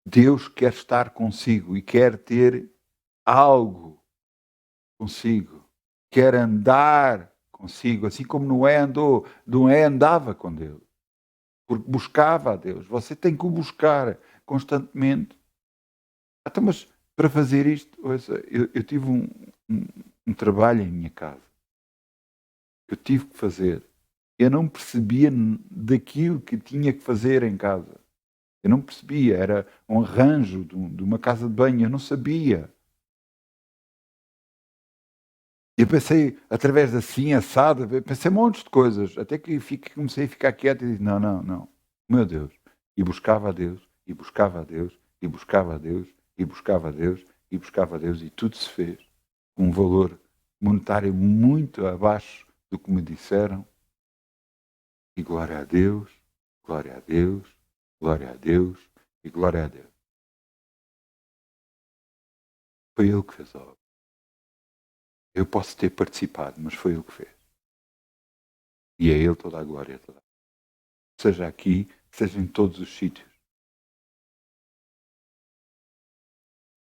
S1: Deus quer estar consigo e quer ter algo consigo. Quer andar consigo, assim como Noé andou. Noé andava com Deus. Porque buscava a Deus. Você tem que o buscar constantemente. Então, mas para fazer isto, eu tive um trabalho em minha casa. Eu tive que fazer. Eu não percebia daquilo que tinha que fazer em casa. Eu não percebia. Era um arranjo de uma casa de banho. Eu não sabia. Eu pensei, através da assim, assada, pensei um monte de coisas. Até que comecei a ficar quieto e disse, não. Meu Deus. E buscava a Deus, e buscava a Deus, e buscava a Deus, e buscava a Deus, e buscava a Deus, e tudo se fez com um valor monetário muito abaixo do que me disseram. E glória a Deus, glória a Deus, glória a Deus e glória a Deus. Foi Ele que fez a obra. Eu posso ter participado, mas foi Ele que fez. E a Ele toda a glória, toda a... Seja aqui, seja em todos os sítios.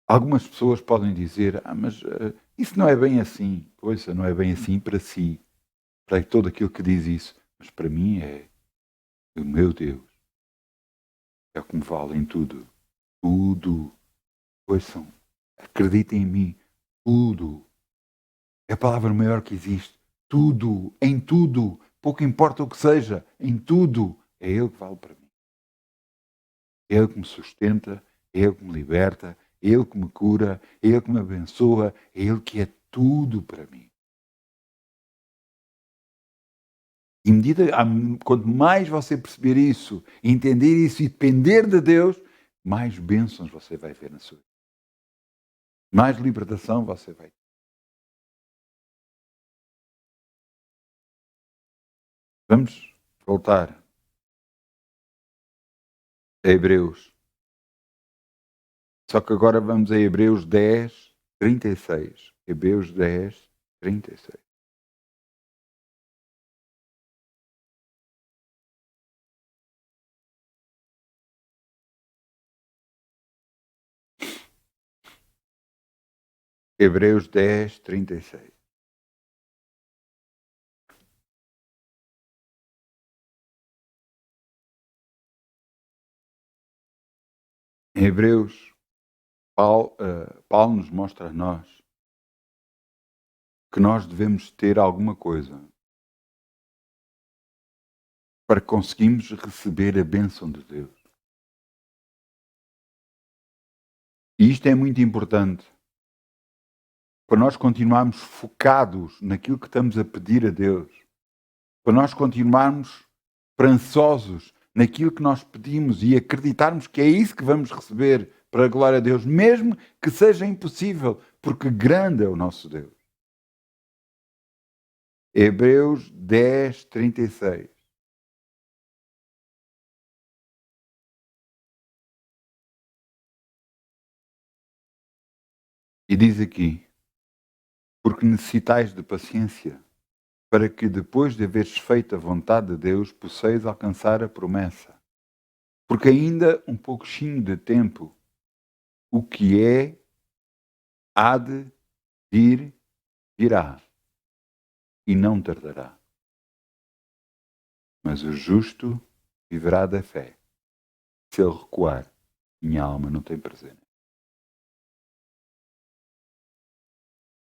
S1: Algumas pessoas podem dizer, mas isso não é bem assim. Pois, não é bem assim para si, para todo aquilo que diz isso. Mas para mim é o meu Deus. É o que me vale em tudo. Tudo. Ouçam, acreditem em mim. Tudo. É a palavra maior que existe. Tudo, em tudo. Pouco importa o que seja, em tudo. É Ele que vale para mim. É Ele que me sustenta, é Ele que me liberta, é Ele que me cura, é Ele que me abençoa, é Ele que é tudo para mim. E quanto mais você perceber isso, entender isso e depender de Deus, mais bênçãos você vai ver na sua vida. Mais libertação você vai ter. Vamos voltar a Hebreus. Só que agora vamos a Hebreus 10, 36. Hebreus 10, 36. Hebreus 10, 36. Em Hebreus, Paulo nos mostra a nós que nós devemos ter alguma coisa para conseguirmos receber a bênção de Deus. E isto é muito importante para nós continuarmos focados naquilo que estamos a pedir a Deus, para nós continuarmos esperançosos naquilo que nós pedimos e acreditarmos que é isso que vamos receber para a glória a Deus, mesmo que seja impossível, porque grande é o nosso Deus. Hebreus 10, 36. E diz aqui, porque necessitais de paciência, para que depois de haveres feito a vontade de Deus, posseis alcançar a promessa. Porque ainda um pouquinho de tempo, o que é, há de vir, virá, e não tardará. Mas o justo viverá da fé. Se ele recuar, minha alma não tem prazer.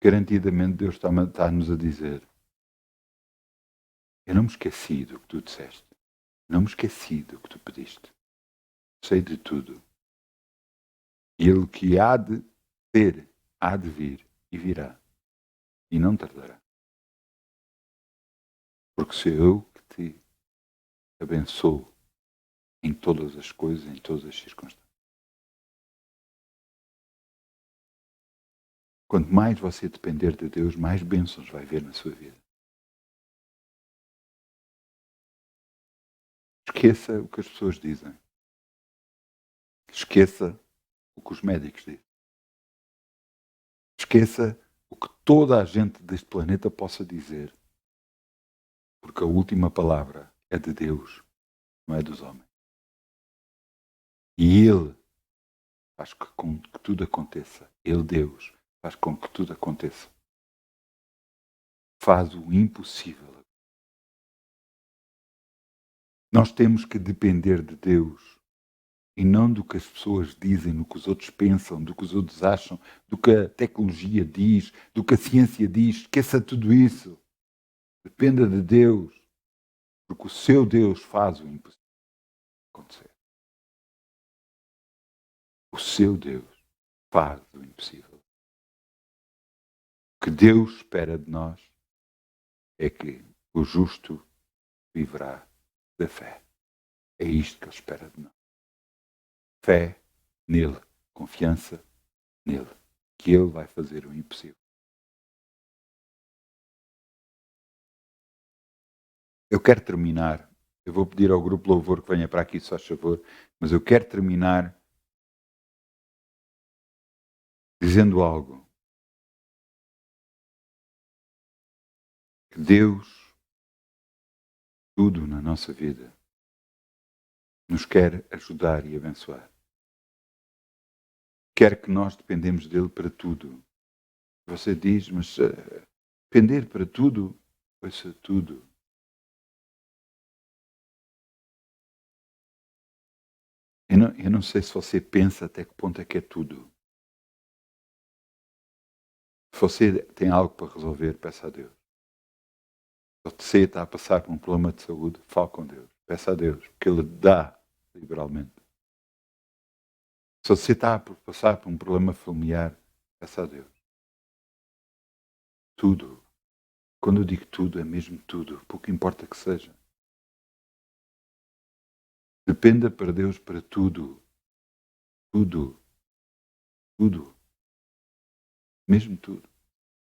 S1: Garantidamente Deus está-nos a dizer, eu não me esqueci do que tu disseste. Não me esqueci do que tu pediste. Sei de tudo. E ele que há de ter, há de vir e virá. E não tardará. Porque sou eu que te abençoo em todas as coisas, em todas as circunstâncias. Quanto mais você depender de Deus, mais bênçãos vai ver na sua vida. Esqueça o que as pessoas dizem. Esqueça o que os médicos dizem. Esqueça o que toda a gente deste planeta possa dizer. Porque a última palavra é de Deus, não é dos homens. E Ele faz com que tudo aconteça. Ele, Deus, faz com que tudo aconteça. Faz o impossível. Nós temos que depender de Deus e não do que as pessoas dizem, do que os outros pensam, do que os outros acham, do que a tecnologia diz, do que a ciência diz. Esqueça tudo isso. Dependa de Deus, porque o seu Deus faz o impossível acontecer. O seu Deus faz o impossível. O que Deus espera de nós é que o justo viverá da fé. É isto que Ele espera de nós. Fé nele, confiança nele, que Ele vai fazer o impossível. Eu quero terminar. Eu vou pedir ao grupo Louvor que venha para aqui, se faz favor, mas eu quero terminar dizendo algo. Que Deus, tudo na nossa vida, nos quer ajudar e abençoar. Quer que nós dependemos dele para tudo. Você diz, mas depender para tudo, ouça tudo. Eu não sei se você pensa até que ponto é que é tudo. Se você tem algo para resolver, peça a Deus. Se você está a passar por um problema de saúde, fale com Deus. Peça a Deus, porque Ele dá liberalmente. Se você está a passar por um problema familiar, peça a Deus. Tudo. Quando eu digo tudo, é mesmo tudo. Pouco importa que seja. Dependa para Deus para tudo. Tudo. Tudo. Mesmo tudo.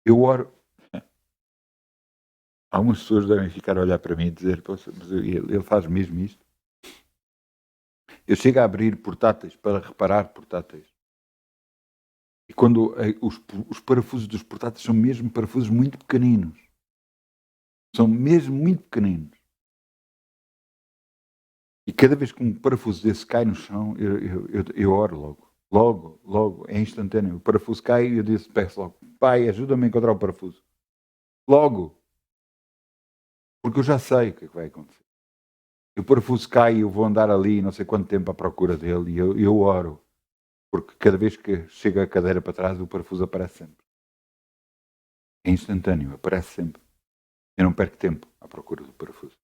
S1: Eu oro. Algumas pessoas devem ficar a olhar para mim e dizer, mas ele faz mesmo isto? Eu chego a abrir portáteis para reparar portáteis. E quando os parafusos dos portáteis são mesmo parafusos muito pequeninos. São mesmo muito pequeninos. E cada vez que um parafuso desse cai no chão, eu oro logo. Logo, é instantâneo. O parafuso cai e eu peço logo, Pai, ajuda-me a encontrar o parafuso. Logo. Porque eu já sei o que é que vai acontecer. E o parafuso cai e eu vou andar ali não sei quanto tempo à procura dele e eu oro. Porque cada vez que chega a cadeira para trás, o parafuso aparece sempre. É instantâneo, aparece sempre. Eu não perco tempo à procura do parafuso.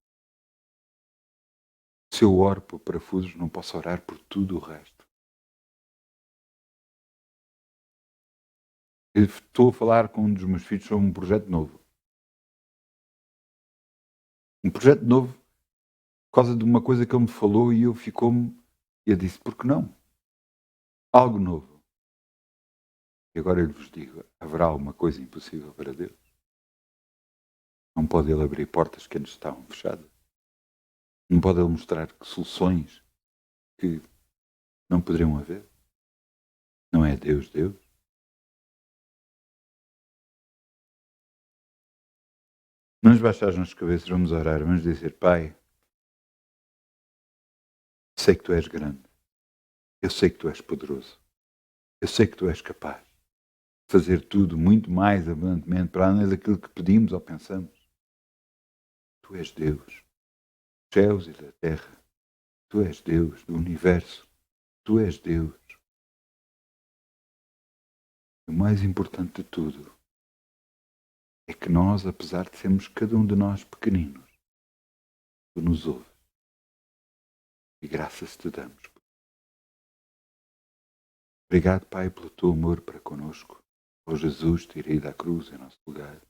S1: Se eu oro por parafusos, não posso orar por tudo o resto. Eu estou a falar com um dos meus filhos sobre um projeto novo. Um projeto novo por causa de uma coisa que ele me falou e eu disse, por que não? Algo novo. E agora eu vos digo, haverá alguma coisa impossível para Deus? Não pode Ele abrir portas que antes estavam fechadas? Não pode Ele mostrar soluções que não poderiam haver? Não é Deus? Vamos baixar as nossas cabeças, vamos orar, vamos dizer, Pai, sei que Tu és grande, eu sei que Tu és poderoso, eu sei que Tu és capaz de fazer tudo muito mais abundantemente para além daquilo que pedimos ou pensamos. Tu és Deus, dos céus e da terra, Tu és Deus do universo, Tu és Deus. O mais importante de tudo é que nós, apesar de sermos cada um de nós pequeninos, Tu nos ouves e graças Te damos. Obrigado, Pai, pelo Teu amor para conosco, por Jesus ter ido à cruz em nosso lugar.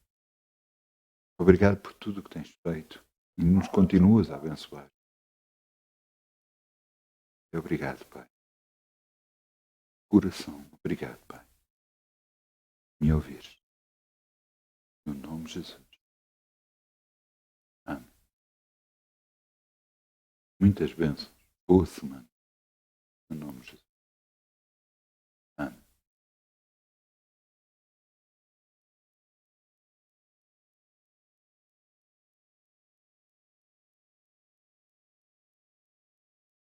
S1: Obrigado por tudo o que tens feito e nos continuas a abençoar. Obrigado, Pai. Coração, obrigado, Pai. Me ouvires. No nome de Jesus. Amém. Muitas bênçãos. Boa semana.